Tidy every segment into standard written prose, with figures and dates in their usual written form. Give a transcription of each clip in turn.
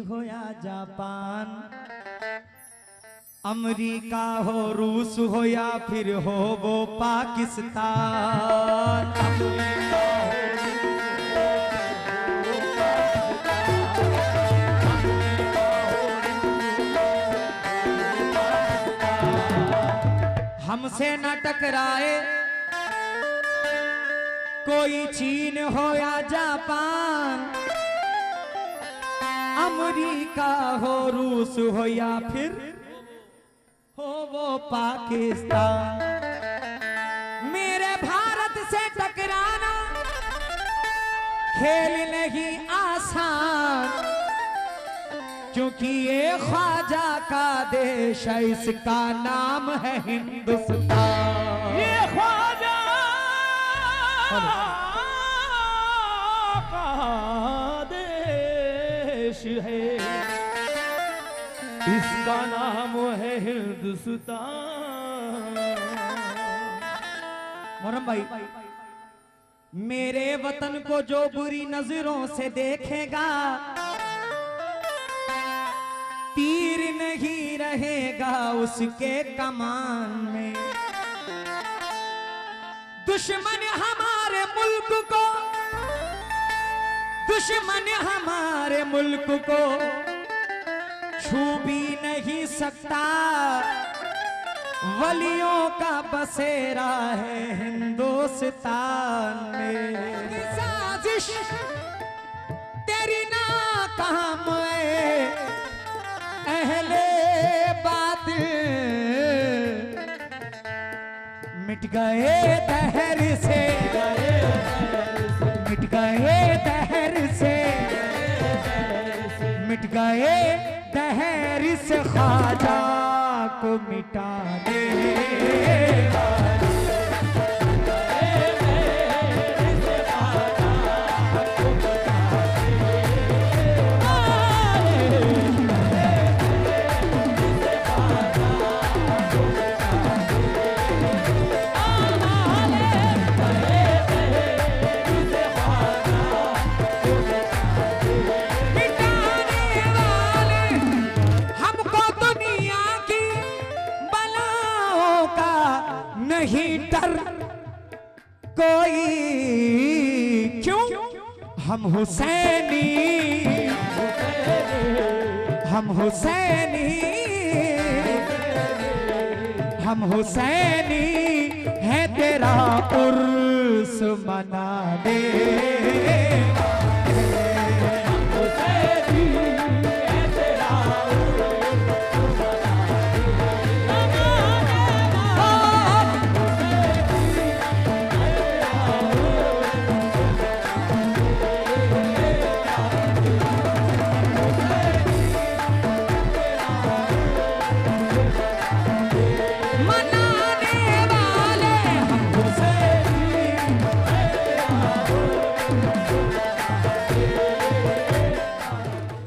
हो या Japan, America हो रूस हो या फिर हो वो पाकिस्तान, अमेरिका हमसे न टकराए कोई चीन हो या जापान, अमेरिका हो रूस हो या फिर हो वो पाकिस्तान। मेरे भारत से टकराना खेल नहीं आसान, क्योंकि ये ख्वाजा का देश है, इसका नाम है हिंदुस्तान। ये ख्वाजा का देश है, इसका नाम है हिंदुस्तान। मोहर्रम भाई, मेरे वतन को जो बुरी नजरों से देखेगा, तीर नहीं रहेगा उसके कमान में। दुश्मन हमारे मुल्क को, दुश्मन हमारे मुल्क को छू भी नहीं सकता, वलियों का बसेरा है हिंदुस्तान में। साजिश तेरी नाकाम है अहले बातिल, मिट गए दहर से, मिट गए दहर से, मिट गए दहर से, ख्वाजा को मिटा दे। नहीं डर कोई, क्यों? हम हुसैनी, हम हुसैनी, हम हुसैनी है, तेरा उर्स मना दे।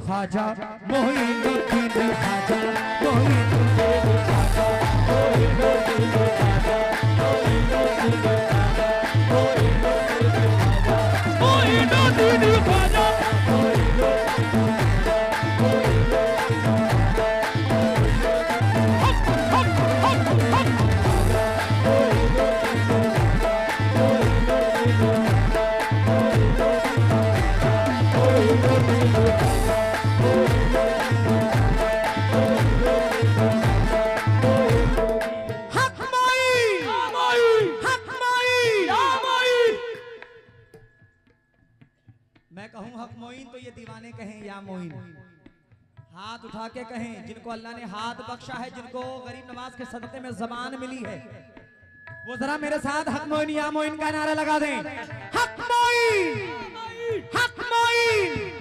ख्वाजा मोइनुद्दीन, ख्वाजा मोइनुद्दीन, ख्वाजा मोइनुद्दीन, ख्वाजा मोइनुद्दीन, ख्वाजा मोइनुद्दीन, ख्वाजा तो ये दीवाने कहें या मोइन, हाथ उठा के कहें जिनको अल्लाह ने हाथ बख्शा है, जिनको गरीब नवाज के सदक़े में ज़बान मिली है, वो जरा मेरे साथ हक मोइन या मोइन का नारा लगा दें। हक मोइन, हक मोइन,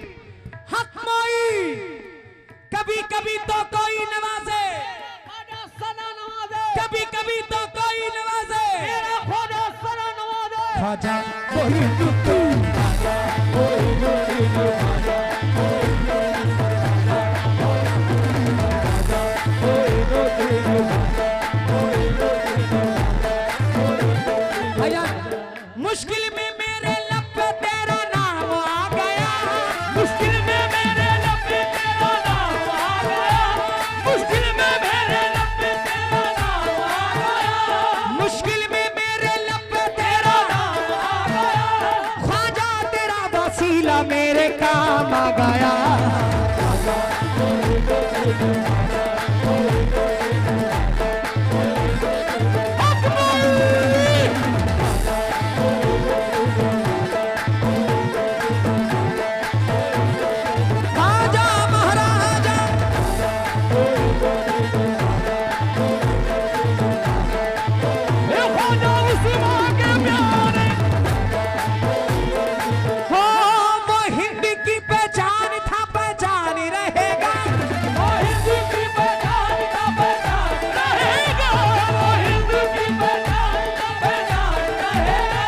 हक मोइन। कभी कभी तो कोई नवाजे, कभी कभी तो कोई नवाजे, ख्वाजा मोइनुद्दीन, ख्वाजा मोइनुद्दीन, ख्वाजा भैया, मुश्किल में मेरे लब पे तेरा नाम आ गया, मुश्किल में मेरे लब पे तेरा गया। राजा महाराजा हो, वो हिंद की पहचान था, पहचान ही रहेगा। वो हिंद की पहचान का पहचान रहेगा, वो हिंद की पहचान का पहचान रहेगा,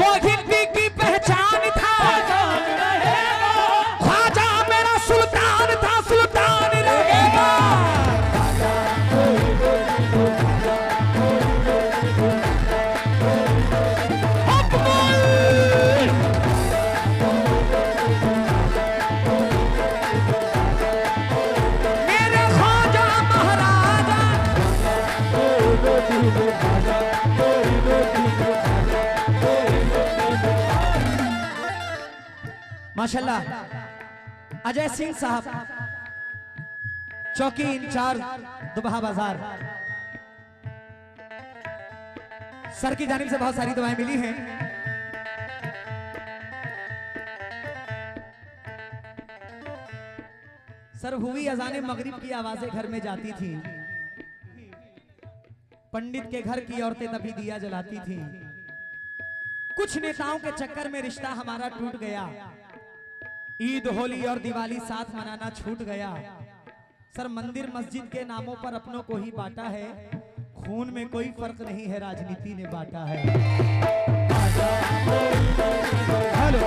वो हिंद की पहचान था, पहचान रहेगा। ख्वाजा मेरा सुल्तान था, सुल्तान ही रहेगा। मेरे ख्वाजा महाराजा माशाल्लाह। अजय सिंह साहब, चौकी इंचार्ज दुबहा बाजार, सर की जानिब से बहुत सारी दुआएं मिली हैं। सर, हुई अजाने मगरिब की आवाजें घर में जाती थी, पंडित के घर की औरतें तभी दिया जलाती थी। कुछ नेताओं के चक्कर में रिश्ता हमारा टूट गया, ईद होली और दिवाली साथ मनाना छूट गया। सर, मंदिर मस्जिद के नामों पर अपनों को ही बांटा है, खून में कोई फर्क नहीं है, राजनीति ने बांटा है। हेलो,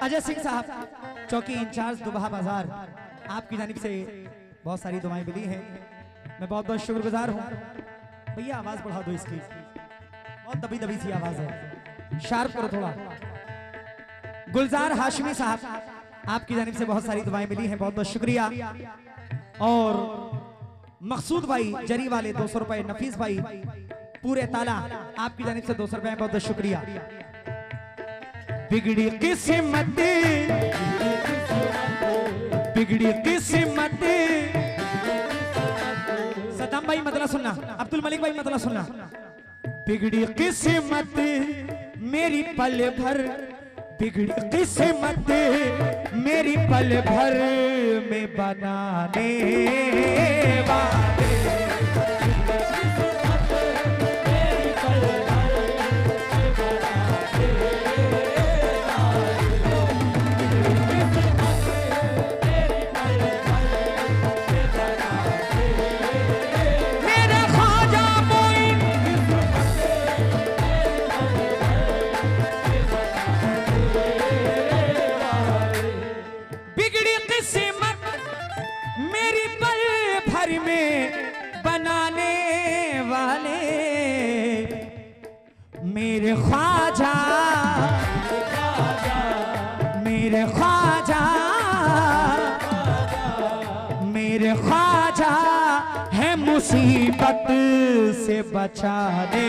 अजय सिंह साहब, चौकी इंचार्ज दुबहा बाजार, आपकी जानिब से बहुत सारी दुआएं मिली हैं, मैं बहुत बहुत शुक्रगुजार हूँ। भैया आवाज बढ़ा दो इसकी, बहुत दबी दबी सी आवाज है, शार्प करो थोड़ा। गुलजार हाशमी साहब, आपकी जानिब से बहुत सारी दुआएं मिली हैं, बहुत बहुत शुक्रिया। और मकसूद भाई जरी वाले 200 रुपए, नफीस भाई पूरे ताला, आपकी जानिब से 200 रुपए, बहुत बहुत शुक्रिया। बिगड़ी किस्मत, बिगड़ी किस्मत, सद्दाम भाई मतलब सुनना, अब्दुल मलिक भाई मतलब सुनना। बिगड़ी किस्मत मेरी पल भर, बिगड़ी किस्मत मेरी पल भर में बनाने वाले। मेरे ख्वाजा, मेरे ख्वाजा, मेरे ख्वाजा है मुसीबत से बचाने।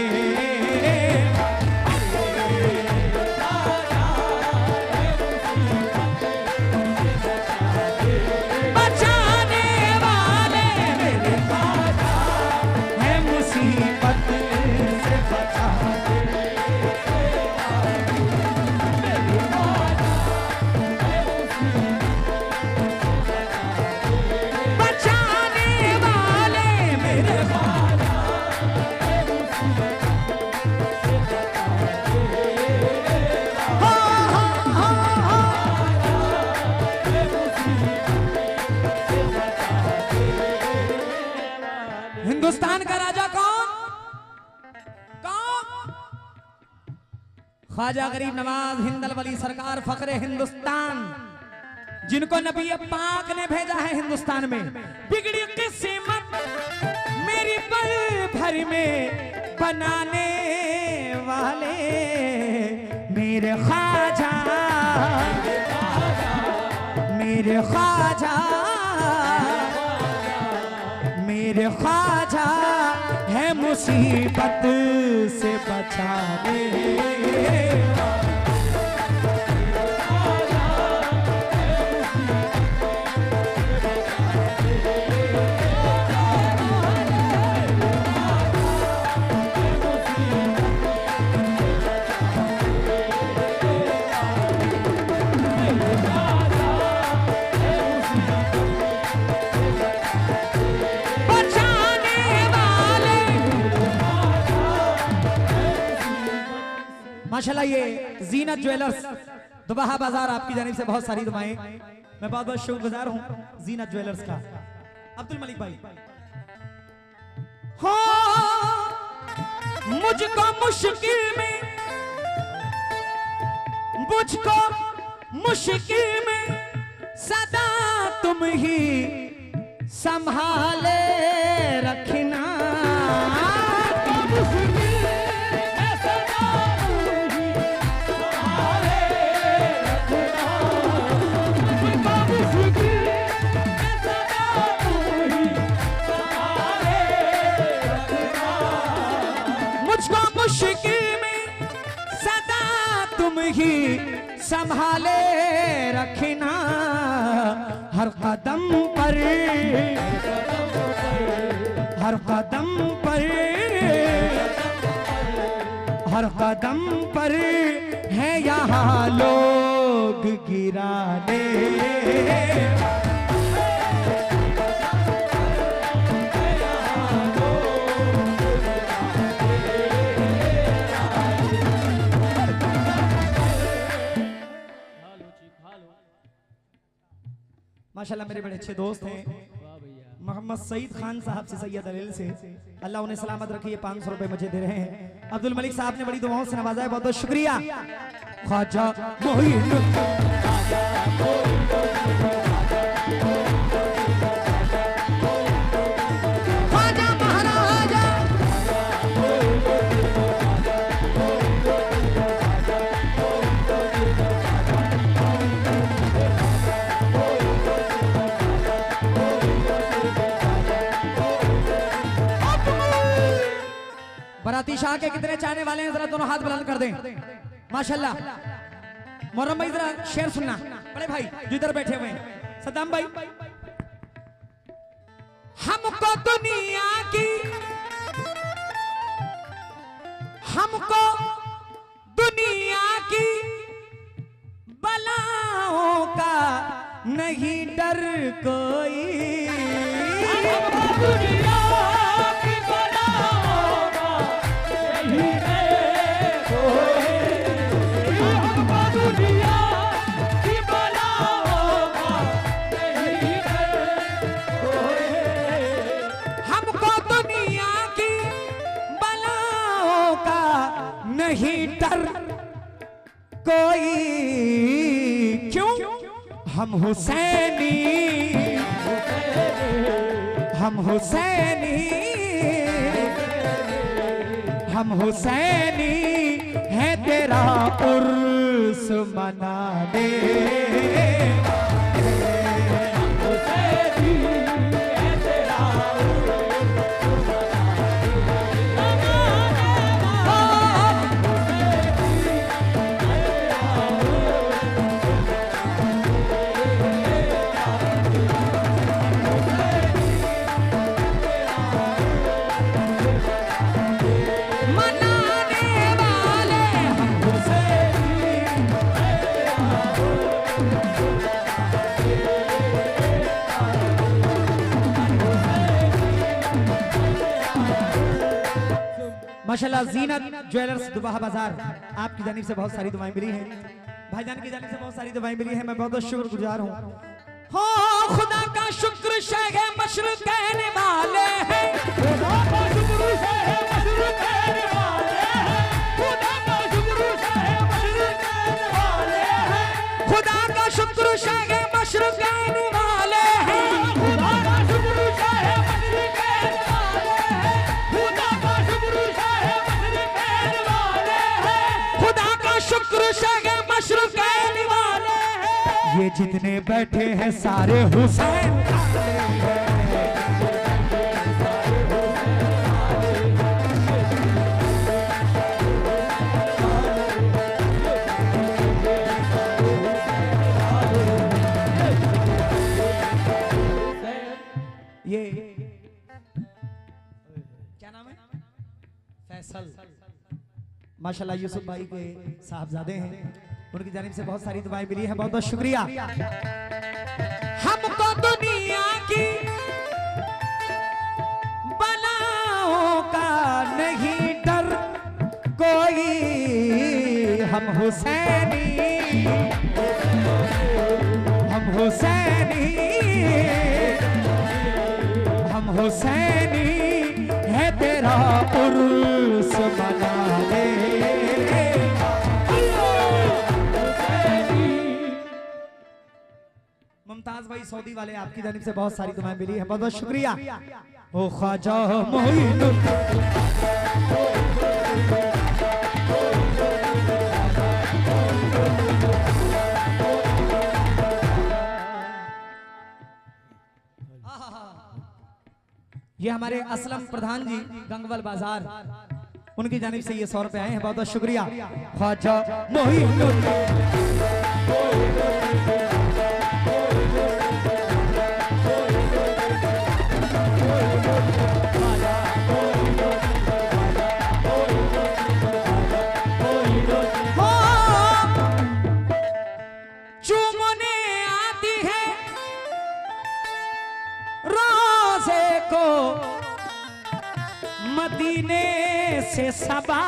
बचाने वाले मेरे ख्वाजा है मुसीबत से बचाने। हिंदुस्तान का राजा कौन? कौन? ख्वाजा गरीब नवाज हिंदल वली सरकार, फखरे हिंदुस्तान, जिनको नबी पाक ने भेजा है हिंदुस्तान में। बिगड़ी किस्मत मेरी पल भर में बनाने वाले मेरे ख्वाजा, मेरे ख्वाजा, मेरे ख्वाजा है मुसीबत से बचाने माशाल्लाह। ये जीनत ज्वेलर्स दुबाहा बाजार आपकी जानिब से बहुत सारी दुआएं। मैं बहुत बहुत शुक्रगुजार हूं जीनत ज्वेलर्स का। अब्दुल मलिक भाई, हो मुझको मुश्किल में, मुझको मुश्किल में सदा तुम ही संभाले रखना। मुझको मुश्किल में सदा तुम ही संभाले रखना। हर कदम पर, हर कदम पर, हर कदम पर है यहाँ लोग गिराने। माशाल्लाह मेरे बड़े अच्छे दोस्त हैं मोहम्मद सईद खान साहब से, सैयद अलील से, अल्लाह उन्हें सलामत रखिए। 500 रुपए मुझे दे रहे हैं। अब्दुल मलिक साहब ने बड़ी दुआओं से नवाजा है, बहुत बहुत शुक्रिया। ख्वाजा महाराजा बराती शाह के कितने चाहने वाले हैं, जरा दोनों हाथ बुलंद कर दें। माशाल्लाह। मोहर्रम भाई जरा शेर सुनना, बड़े भाई जो इधर बैठे हुए हैं। सद्दाम भाई, हमको दुनिया की, हमको दुनिया की बलाओं का नहीं डर कोई। नहीं डर कोई, क्यों? हम हुसैनी, हम हुसैनी, हम हुसैनी है तेरा उर्स मनाने। माशाल्लाह जीनत ज्वेलर्स दुबाहा बाजार आपकी जानिब से बहुत सारी दुआएं मिली हैं, भाईजान की जानिब से बहुत सारी दुआएं मिली हैं। मैं बहुत बहुत शुक्रगुजार हूँ। हो खुदा का शुक्र शह मशरक़ कहने वाले हैं, खुदा का शुक्र शह मशरक़ कहने वाले हैं, खुदा का शुक्र शह मशरक़ कहने वाले हैं, खुदा का शुक्र शह मशरक़ कहने वाले हैं, खुदा का शुक्र शह मशरक़ कहने वाले हैं, खुदा का शुक्र शह मशरक़ कहने वाले हैं, खुदा का शुक्र शह मशरक़ कहने वाले हैं। ये जितने बैठे हैं सारे हुसैन, माशाल्लाह यूसुफ भाई के साहबजादे हैं, उनकी जानिब से बहुत सारी दुआएं मिली हैं, बहुत बहुत शुक्रिया। हमको दुनिया की बलाओं का नहीं डर कोई, हम हुसैनी, हम हुसैनी, हम हुसैनी है, तेरा उर्स मना ले। मुमताज भाई सऊदी वाले, आपकी जानिब से बहुत सारी दुआएं मिली है, बहुत बहुत शुक्रिया। ओ ख्वाजा मोइनुद्दीन, ये हमारे असलम प्रधान जी गंगवल बाजार, उनकी जानिब से ये 100 रुपए आए हैं, बहुत बहुत शुक्रिया। ख्वाजा मोइनुद्दीन, चूमने आती है रोज़े को मदीने से सबा,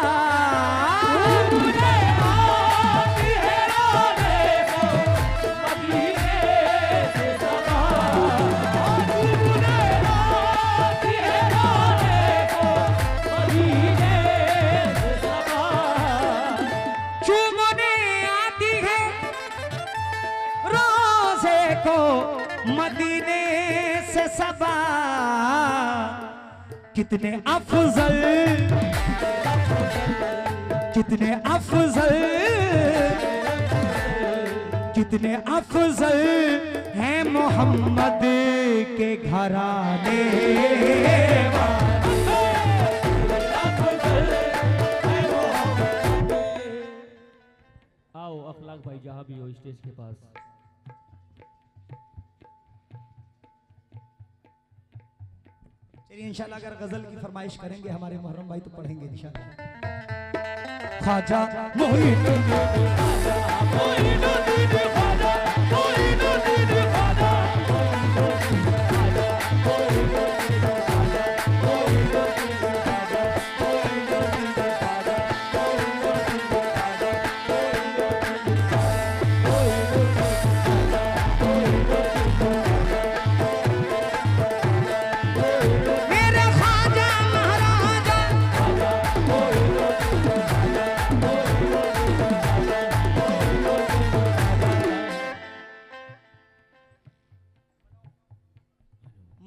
मदीने से सबा, कितने अफजल, कितने अफजल, कितने अफजल हैं मोहम्मद के घराने। आओ अखलाक भाई जहाँ भी हो स्टेज के पास। चलिए इंशाल्लाह अगर गजल की फरमाइश करेंगे हमारे मुहर्रम भाई तो पढ़ेंगे इंशाल्लाह। ख्वाजा मोइनुद्दीन,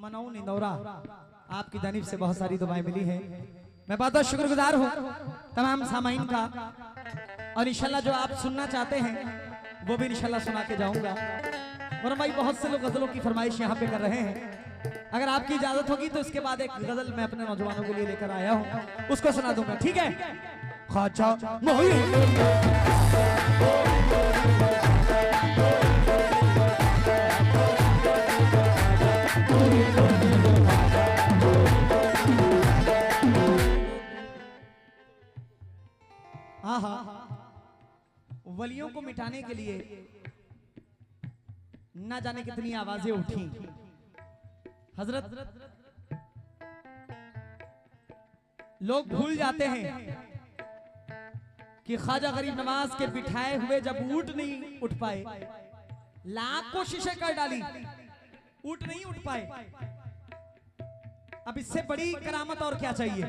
मनौन इंदौरा, आपकी जानिब से बहुत सारी दुआएं मिली हैं, मैं बहुत बहुत शुक्रगुजार हूँ तमाम सामाइन का। और इंशाल्लाह जो आप सुनना चाहते हैं वो भी इंशाल्लाह सुना के जाऊंगा। और भाई बहुत से लोग गजलों की फरमाइश यहाँ पे कर रहे हैं, अगर आपकी इजाजत होगी तो इसके बाद एक गजल मैं अपने नौजवानों के लिए लेकर आया हूँ, उसको सुना दूंगा, ठीक है। ख्वाजा वलियों को मिटाने के लिए ना जाने कितनी आवाजें उठी। हजरत लोग भूल जाते हैं कि ख्वाजा गरीब नवाज के बिठाए हुए जब ऊंट नहीं उठ पाए, लाख कोशिशें कर डाली, ऊंट नहीं उठ पाए। अब इससे बड़ी करामत और क्या चाहिए।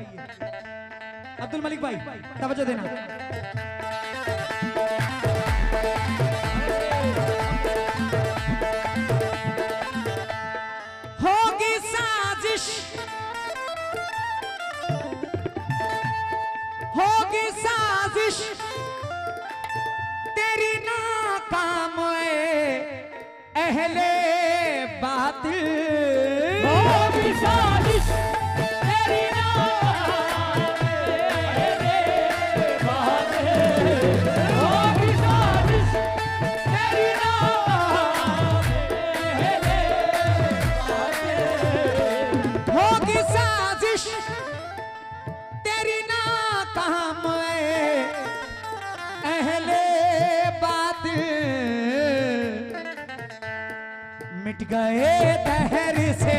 अब्दुल मलिक भाई तवज्जो देना। होगी साजिश, होगी साजिश तेरी नाकाम अहले बातिल, होगी साजिश तेरी नाकाम अहले बातिल, होगी साजिश तेरी नाकाम अहले बातिल, होगी साजिश तेरी नाकाम गए दहर से,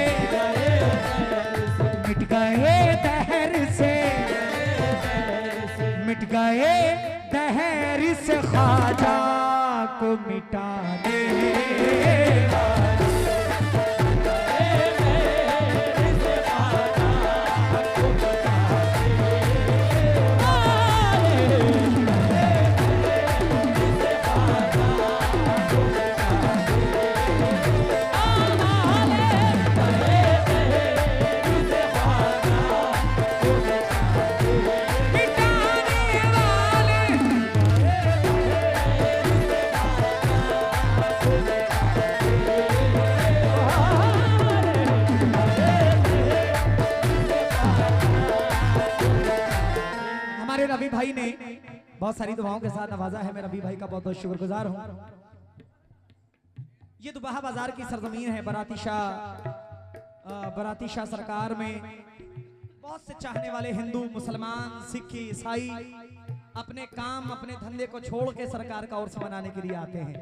मिट गए दहर से, मिट गए दहर से ख्वाजा को मिटाने रवि भाई ने बहुत सारी दुआओं के साथ नवाजा है। मैं रवि भाई का बहुत बहुत शुक्रगुजार हूं। ये दुबहा बाजार की सरजमीन है। बराती शाह सरकार में बहुत से चाहने वाले हिंदू, मुसलमान, सिख, ईसाई अपने काम, अपने धंधे को छोड़ के सरकार का उर्स मनाने के लिए आते हैं।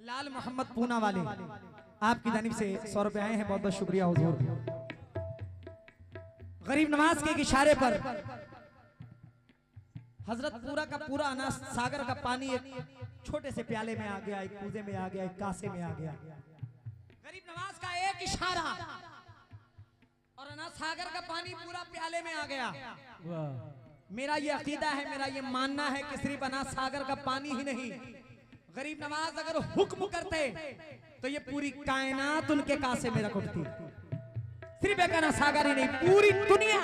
लाल मोहम्मद पूना वाले आपकी जानिब से 100 रुपए आए हैं, बहुत बहुत शुक्रिया हुजूर। गरीब नवाज के इशारे पर हजरत पूरा का पूरा अनाज सागर का पानी एक छोटे से प्याले में आ गया, एक कूजे में आ गया, एक कासे में आ गया। गरीब नवाज का एक इशारा और अनाज सागर का पानी पूरा प्याले में आ गया। मेरा ये अकीदा है, मेरा ये मानना है कि सिर्फ अनाज सागर का पानी ही नहीं, गरीब नवाज अगर हुक्म करते तो ये पूरी कायनात उनके कासे में रख उठती। सिर्फ एक अनाज सागर ही नहीं, पूरी दुनिया,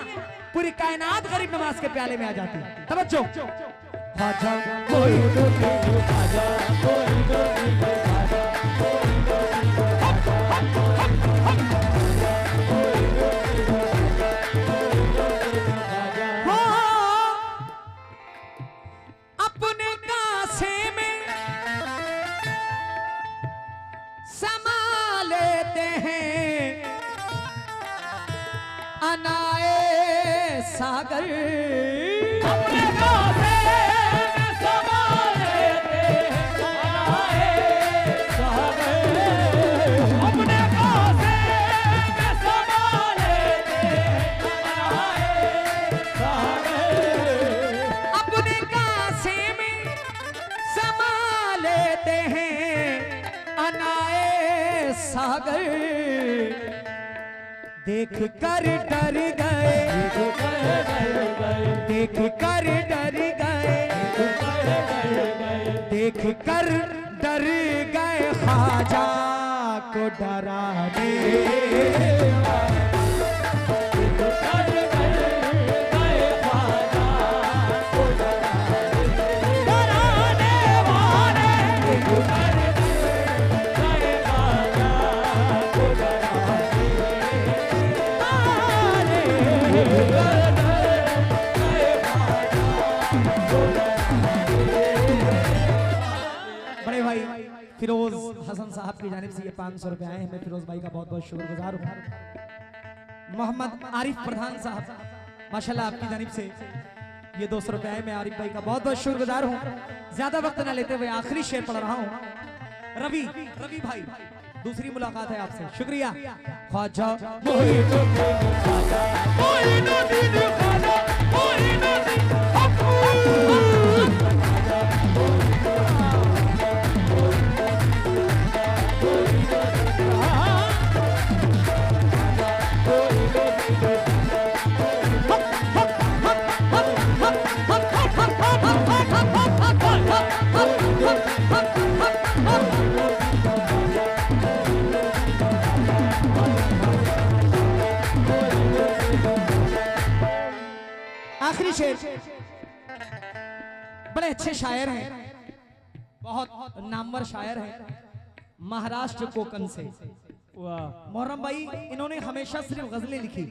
पूरी कायनात गरीब नवाज के प्याले में आ जाती। तवज्जो। ख्वाजा कोई तो ख्वाजा कोई तो ख्वाजा अपने कासे में समा लेते हैं अनाए सागर। अपने कासे में समा लेते हैं अनाए सागर। अपने कासे में समा लेते हैं अनाए सागर। अपने कासे में समा लेते हैं अनाए सागर। देख कर डर गए, देख कर डर गए, देख कर डर गए ख्वाजा को डराने फिरोज हसन साहब की जानिब से ये 500 रुपए आए हैं। मैं फिरोज भाई का बहुत बहुत शुक्रगुजार हूँ। मोहम्मद आरिफ प्रधान साहब माशाल्लाह आपकी जानिब से ये 200 रुपए आए। मैं आरिफ भाई का बहुत बहुत शुक्रगुजार हूँ। ज्यादा वक्त ना लेते हुए आखिरी शेर पढ़ रहा हूँ। रवि भाई दूसरी मुलाकात है आपसे, शुक्रिया। ख्वाजा आखिरी शेर। बड़े अच्छे शायर हैं, बहुत नामवर शायर हैं, महाराष्ट्र कोकन से। मोहर्रम भाई इन्होंने हमेशा सिर्फ गजलें लिखी।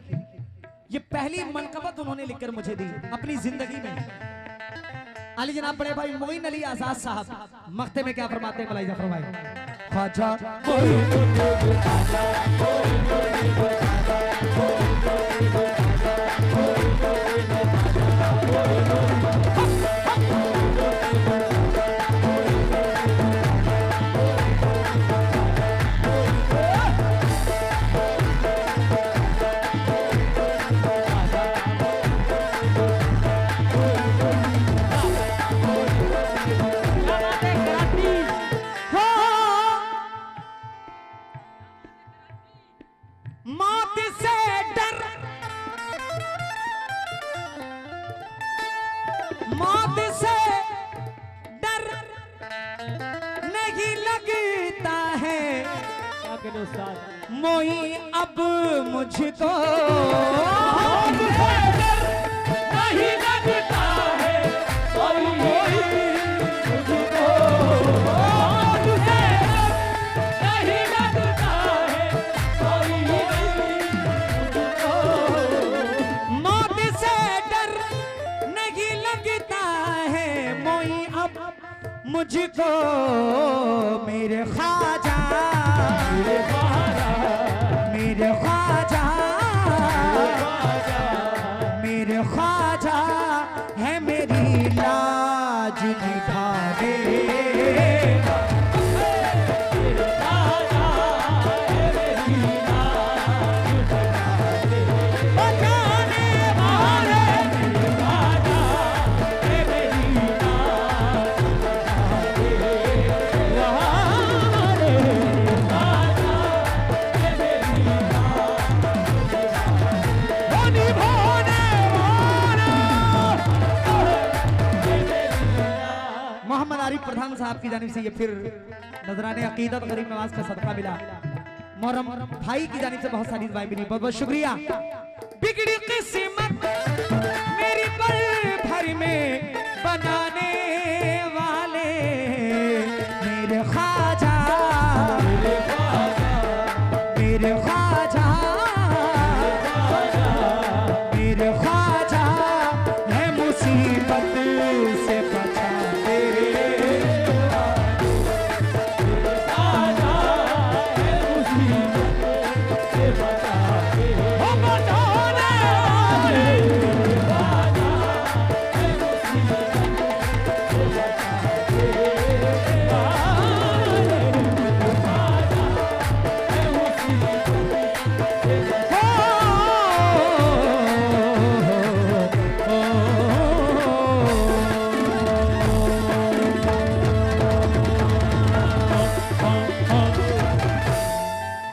ये पहली मनकबत उन्होंने लिखकर मुझे दी अपनी जिंदगी में। अली जनाब बड़े भाई मोइन अली आजाद साहब मख्ते में क्या फरमाते हैं, मलाई जफर भाई। ख्वाजा मौत से डर, मौत से डर नहीं लगता है क्या कहते उस्ताद? मोई अब मुझको। मौत से डर नहीं लगता है कोई मुझको। मौत से डर नहीं लगता है कोई मुझको। मौत से डर नहीं लगता है मोई अब मुझको। मेरे ख्वाजा, मेरे ख्वाजा, मेरे ख्वाजा, मेरे ख्वाजा है मेरी लाज निभाने। बचाने वाले मोहम्मद आरिफ प्रधान साहब की जानिब से ये फिर नजराने अकीदत गरीब नवाज का सदका मिला। मोहर्रम भाई की जानिब से बहुत सारी दुआएं मिली, बहुत बहुत शुक्रिया। बिगड़ी किस्मत मेरी पल भर में बनाने वाले मेरे ख्वाजा, मेरे ख्वाजा